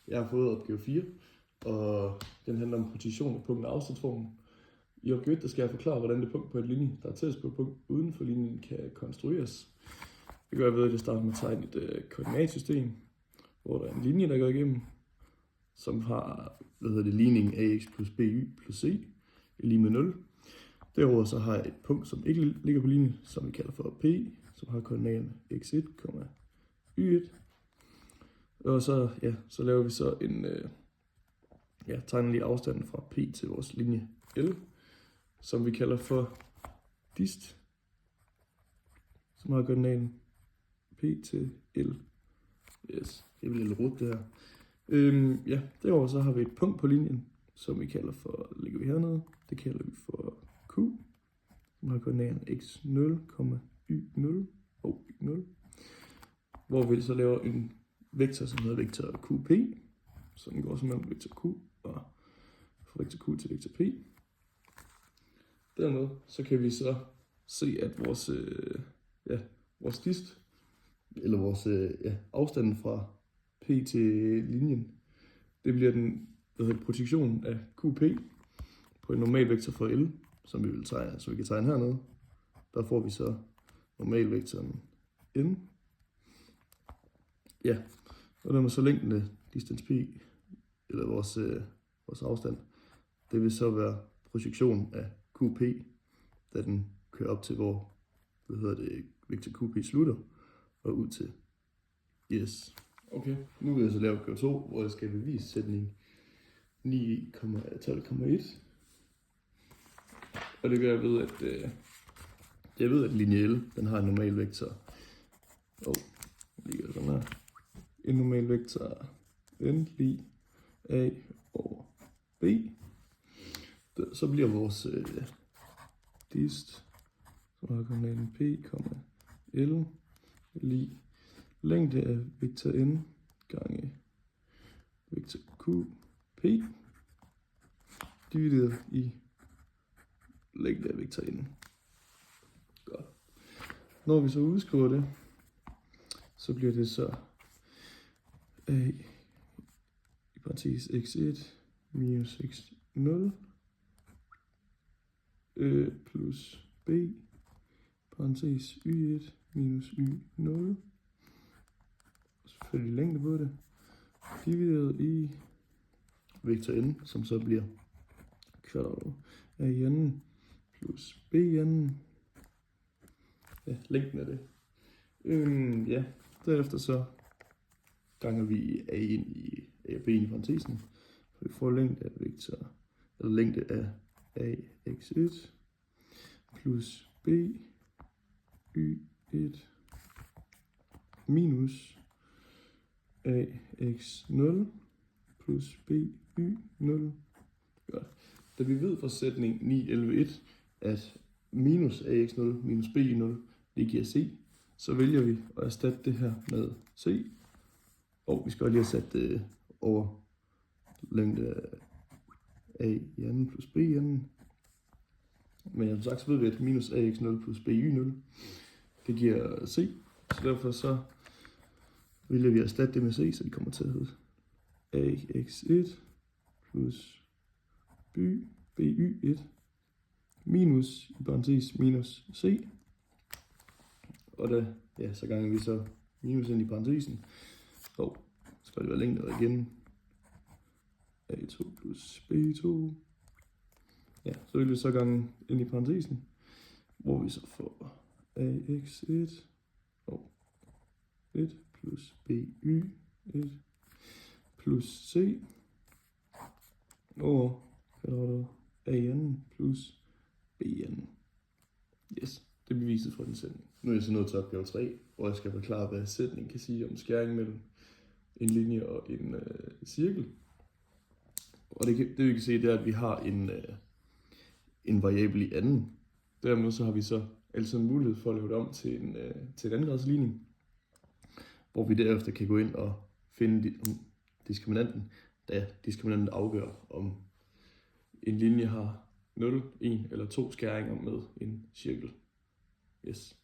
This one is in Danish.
Jeg har fået opgave 4, og den handler om projektion af punkt- og afstandsformen. I opgave 1, der skal jeg forklare, hvordan det punkt på et linje, der er tættest på et punkt uden for linjen, kan konstrueres. Det gør jeg ved, at jeg starter med at tegne et koordinatsystem, hvor der er en linje, der går igennem, som har ligningen ax plus by plus c lige med 0. Derudover så har jeg et punkt, som ikke ligger på linjen, som vi kalder for p, som har koordinaterne x1, y1. Og så laver vi så en tegner lige afstanden fra p til vores linje L, som vi kalder for dist, som har koordinaten p til L. Yes, det bliver lidt rot det her. Derudover så har vi et punkt på linjen, som vi kalder for, ligger vi hernede, det kalder vi for q, som har koordinaten x0, y0 og y0, hvor vi så laver en vektor, som hedder vektor qp, så den går som vektor q, og fra vektor q til vektor p. Dermed så kan vi så se, at vores dist, eller vores afstanden fra p til linjen, det bliver den projektion af qp på en normal vektor for L, som vi vil tegne, så vi kan tegne hernede. Der får vi så normalvektoren n. Ja, og dermed så længden af distans p, eller vores afstand, det vil så være projektion af qp, da den kører op til, hvor vektor qp slutter, og ud til. Yes. Okay, nu vil jeg så lave opgave 2, hvor jeg skal bevise sætning 9,12,1. Og det gør jeg ved, at linje L, den har en normal vektor. Ligger sådan her. En normal vektor n lige a over b. Så bliver vores dist, som har koordinaten p, l, lige længde af vektor n gange vektor qp divideret i længde af vektor n. Godt. Når vi så udskriver det, så bliver det så a i parentes x1 minus x0 plus b parentes y1 minus y0, selvfølgelig længde på det, divideret i vektor n, som så bliver kvadrat af i anden plus b i anden. Ja, længden af det. Derefter så ganger vi a ind i a og b i parentesen, så vi får længde af vektor, eller længde af ax1 plus b y1 minus ax0 plus b y0. Godt. Da vi ved fra sætning 9.11.1, at minus ax0 minus b y0, det giver c, så vælger vi at erstatte det her med c. Og vi skal også lige have sat det over længde af a i anden plus b i anden. Men som sagt, så ved vi, at minus ax0 plus b y0, det giver c. Så derfor så vælger vi at erstatte det med c, så det kommer til at hedde ax1 plus by1 minus i parentes minus c. Og så ganger vi så minus ind i parentesen. Og så skal det være længde igen. a2 plus b2. Ja, så vil vi så gange ind i parentesen, hvor vi så får ax1 og 1 plus by1 plus c over kvadratet a2 plus b2. Yes, det er beviset fra den sætning. Nu er jeg så nået til opgave 3, hvor jeg skal forklare, hvad sætningen kan sige om skæring mellem en linje og en cirkel. Og det vi kan se, det er, at vi har en variabel i anden. Dermed så har vi så altid en mulighed for at lave det om til en andengradsligning, hvor vi derefter kan gå ind og finde diskriminanten, da diskriminanten afgør, om en linje har 0, 1 eller 2 skæringer med en cirkel. Yes.